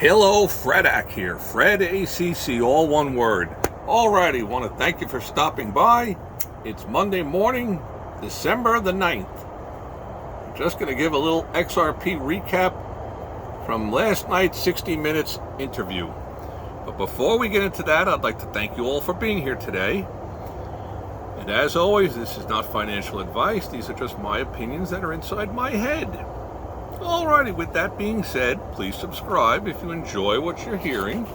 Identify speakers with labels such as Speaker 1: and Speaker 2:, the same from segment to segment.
Speaker 1: Hello, Fredak here. Fred ACC, all one word. Alrighty, want to thank you for stopping by. It's Monday morning, December the 9th. I'm just going to give a little XRP recap from last night's 60 Minutes interview. But before we get into that, I'd like to thank you all for being here today. And as always, this is not financial advice. These are just my opinions that are inside my head. Alrighty, with that being said, please subscribe if you enjoy what you're hearing.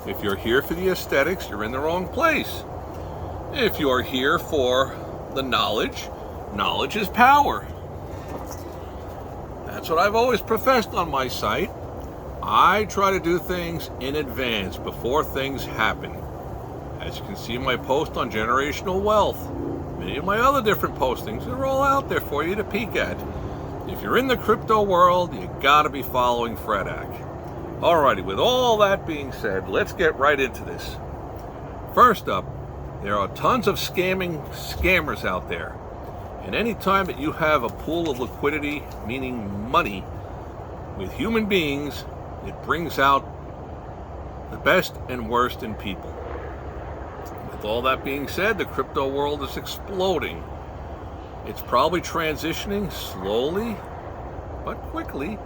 Speaker 1: If you're here for the aesthetics, you're in the wrong place. If you are here for the knowledge, knowledge is power. That's what I've always professed on my site. I try to do things in advance, before things happen. As you can see in my post on generational wealth, many of my other different postings are all out there for you to peek at. If you're in the crypto world, you gotta be following Fredak. Alrighty, with all that being said, let's get right into this. First up, there are tons of scammers out there. And anytime that you have a pool of liquidity, meaning money, with human beings, it brings out the best and worst in people. With all that being said, the crypto world is exploding. It's probably transitioning slowly but quickly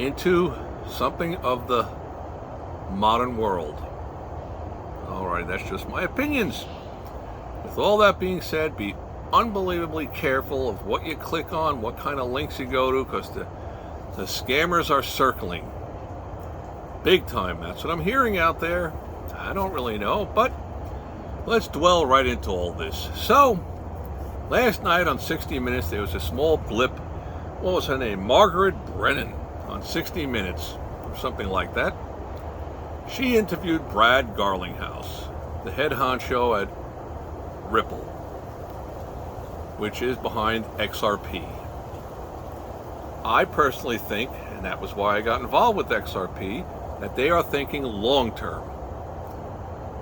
Speaker 1: into something of the modern world. Alright, that's just my opinions. With all that being said, be unbelievably careful of what you click on, what kind of links you go to, because the scammers are circling. Big time, that's what I'm hearing out there. I don't really know, but let's dwell right into all this. So, last night on 60 Minutes, there was a small blip. What was her name? Margaret Brennan on 60 Minutes, or something like that. She interviewed Brad Garlinghouse, the head honcho at Ripple, which is behind XRP. I personally think, and that was why I got involved with XRP, that they are thinking long term.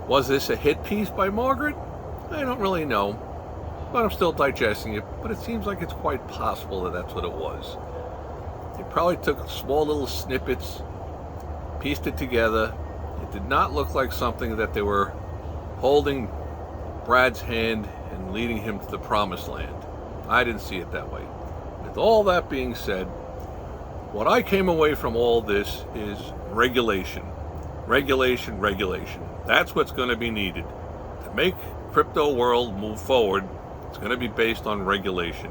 Speaker 1: Was this a hit piece by Margaret? I don't really know. But I'm still digesting it, but it seems like it's quite possible that that's what it was. They probably took small little snippets, pieced it together. It did not look like something that they were holding Brad's hand and leading him to the promised land. I didn't see it that way. With all that being said, what I came away from all this is regulation. Regulation, regulation. That's what's going to be needed. To make crypto world move forward, it's going to be based on regulation.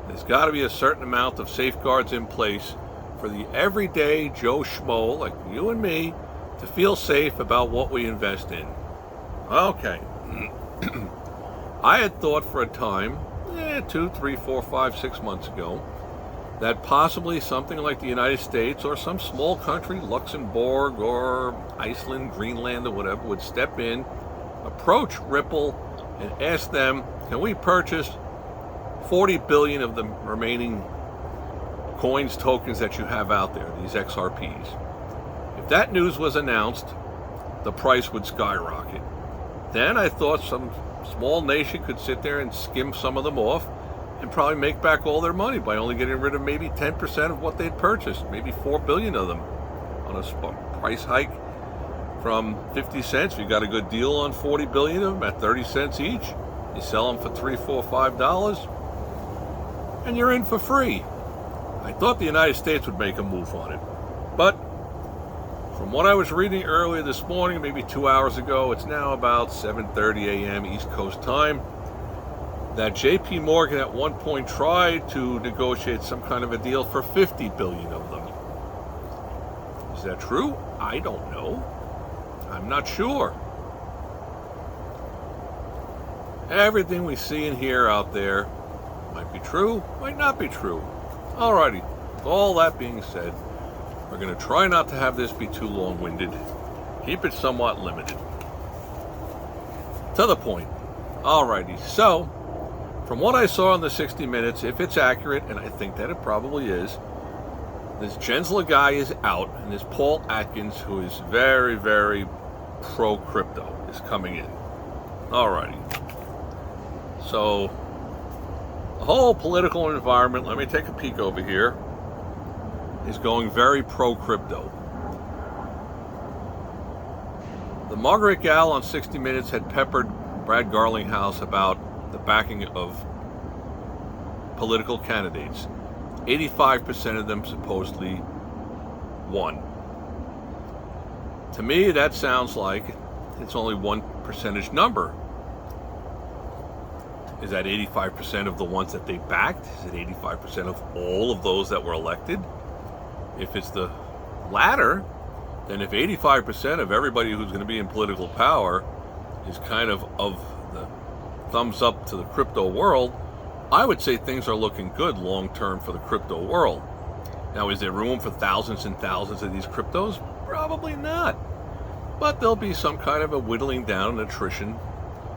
Speaker 1: There's got to be a certain amount of safeguards in place for the everyday Joe Schmo, like you and me, to feel safe about what we invest in. Okay. I had thought for a time, 2, 3, 4, 5, 6 months ago, that possibly something like the United States or some small country, Luxembourg or Iceland, Greenland or whatever, would step in, approach Ripple, and ask them, can we purchase 40 billion of the remaining coins, tokens that you have out there, these XRPs? If that news was announced, the price would skyrocket. Then I thought some small nation could sit there and skim some of them off and probably make back all their money by only getting rid of maybe 10% of what they'd purchased, maybe 4 billion of them on a price hike from 50 cents. You got a good deal on 40 billion of them at 30 cents each. You sell them for $3, $4, $5, and you're in for free. I thought the United States would make a move on it, but from what I was reading earlier this morning, maybe 2 hours ago, it's now about 7:30 a.m. East Coast time, that JP Morgan at one point tried to negotiate some kind of a deal for 50 billion of them. Is that true? I don't know. I'm not sure. Everything we see and hear out there might be true, might not be true. Alrighty, with all that being said, we're going to try not to have this be too long-winded. Keep it somewhat limited. To the point. Alrighty, so, from what I saw on the 60 Minutes, if it's accurate, and I think that it probably is, this Gensler guy is out, and this Paul Atkins, who is very, very pro-crypto, is coming in. Alrighty. So, the whole political environment, let me take a peek over here, is going very pro-crypto. The Margaret Gal on 60 Minutes had peppered Brad Garlinghouse about the backing of political candidates. 85% of them supposedly won. To me, that sounds like it's only one percentage number. Is that 85% of the ones that they backed? Is it 85% of all of those that were elected? If it's the latter, then if 85% of everybody who's going to be in political power is kind of the thumbs up to the crypto world, I would say things are looking good long term for the crypto world. Now, is there room for thousands and thousands of these cryptos? Probably not. But there'll be some kind of a whittling down and attrition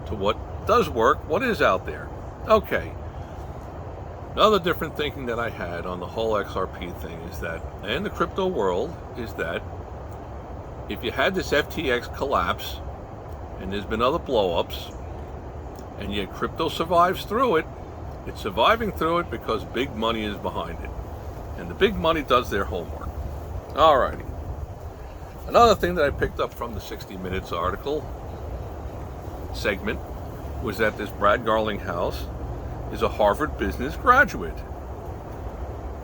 Speaker 1: to what does work, what is out there. Okay. Another different thinking that I had on the whole XRP thing is that, and the crypto world, is that if you had this FTX collapse, and there's been other blow-ups, and yet crypto survives through it, it's surviving through it because big money is behind it. And the big money does their homework. Alrighty. Another thing that I picked up from the 60 Minutes article segment was that this Brad Garlinghouse is a Harvard business graduate.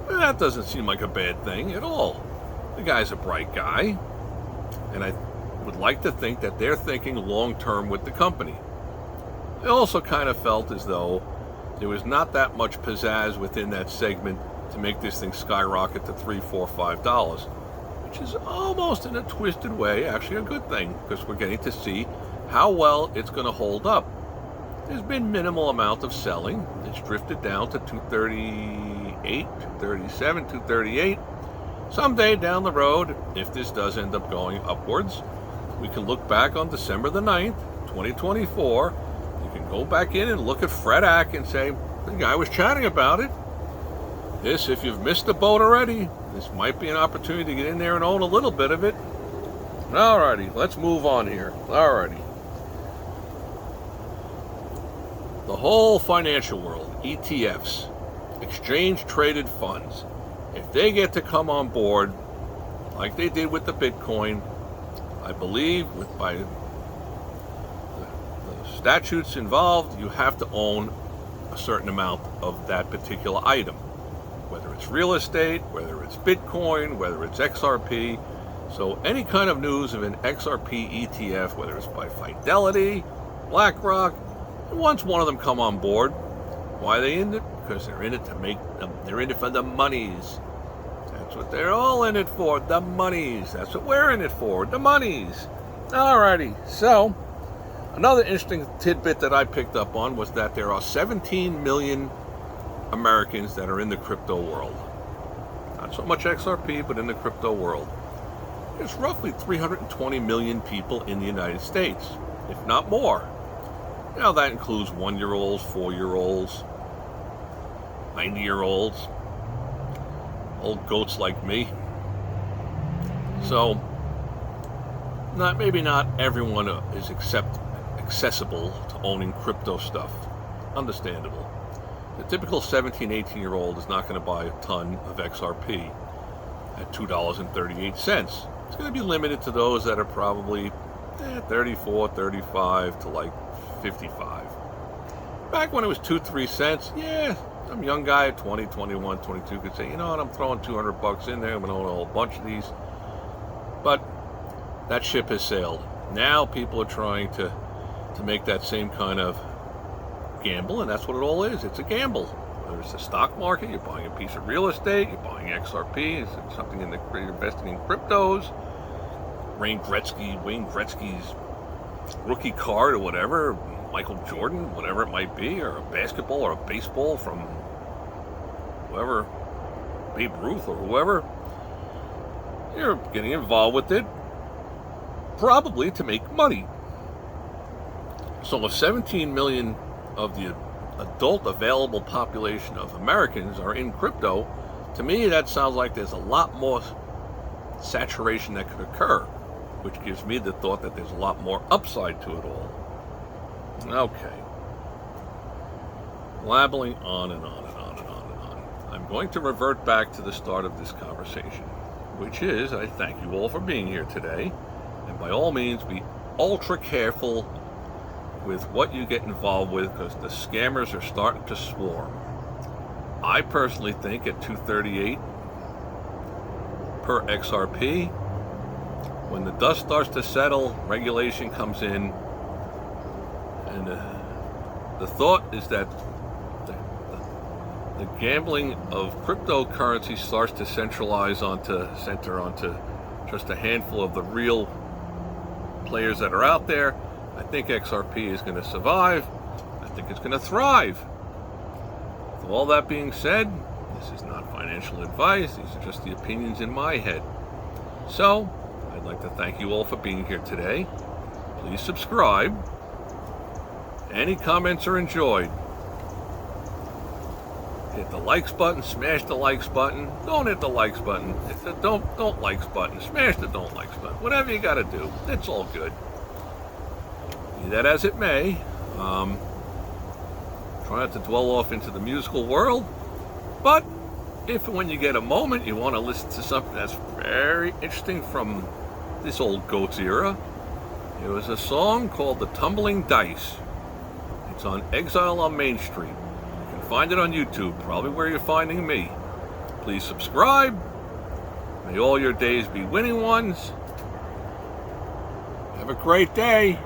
Speaker 1: That doesn't seem like a bad thing at all. The guy's a bright guy, and I would like to think that they're thinking long-term with the company. I also kind of felt as though there was not that much pizzazz within that segment to make this thing skyrocket to $3, $4, $5, which is almost in a twisted way actually a good thing, because we're getting to see how well it's going to hold up. There's been minimal amount of selling. It's drifted down to 238, 237, 238. Someday down the road, if this does end up going upwards, we can look back on December the 9th, 2024. You can go back in and look at Fred Ack and say, the guy was chatting about it. This, if you've missed the boat already, this might be an opportunity to get in there and own a little bit of it. Alrighty, let's move on here. Alrighty. The whole financial world, ETFs, exchange traded funds, if they get to come on board, like they did with the Bitcoin, I believe by the statutes involved, you have to own a certain amount of that particular item. Whether it's real estate, whether it's Bitcoin, whether it's XRP. So any kind of news of an XRP ETF, whether it's by Fidelity, BlackRock, once one of them come on board, why are they in it? Because they're in it to make them, they're in it for the monies. That's what they're all in it for, the monies. That's what we're in it for, the monies. Alrighty, so another interesting tidbit that I picked up on was that there are 17 million Americans that are in the crypto world. Not so much XRP, but in the crypto world. There's roughly 320 million people in the United States, if not more. Now that includes 1-year-olds, 4-year-olds, 90-year-olds, old goats like me. So, maybe not everyone is accessible to owning crypto stuff. Understandable. The typical 17, 18-year-old is not going to buy a ton of XRP at $2.38. It's going to be limited to those that are probably 34, 35 to like 55. Back when it was 2-3 cents, yeah, some young guy at 20, 21, 22 could say, you know what, I'm throwing $200 in there, I'm going to own a whole bunch of these. But that ship has sailed. Now people are trying to make that same kind of gamble, and that's what it all is. It's a gamble. Whether it's the stock market, you're buying a piece of real estate, you're buying XRP, it's something you're investing in cryptos. Wayne Gretzky's rookie card or whatever, Michael Jordan, whatever it might be, or a basketball or a baseball from whoever, Babe Ruth or whoever. You're getting involved with it probably to make money. So if 17 million of the adult available population of Americans are in crypto, to me that sounds like there's a lot more saturation that could occur, which gives me the thought that there's a lot more upside to it all. Okay. Blabbling on and on and on and on and on. I'm going to revert back to the start of this conversation, which is I thank you all for being here today, and by all means be ultra careful with what you get involved with because the scammers are starting to swarm. I personally think at $238 per XRP, when the dust starts to settle, regulation comes in, and the thought is that the gambling of cryptocurrency starts to center onto just a handful of the real players that are out there. I think XRP is going to survive. I think it's going to thrive. With all that being said, this is not financial advice. These are just the opinions in my head. So, I'd like to thank you all for being here today. Please subscribe. Any comments are enjoyed. Hit the likes button, smash the likes button. Don't hit the likes button. Hit the don't likes button. Smash the don't likes button. Whatever you got to do, it's all good. Be that as it may, try not to dwell off into the musical world. But if and when you get a moment, you want to listen to something that's very interesting from this old goat's era, it was a song called "The Tumbling Dice." It's on Exile on Main Street. You can find it on YouTube, probably where you're finding me. Please subscribe. May all your days be winning ones. Have a great day.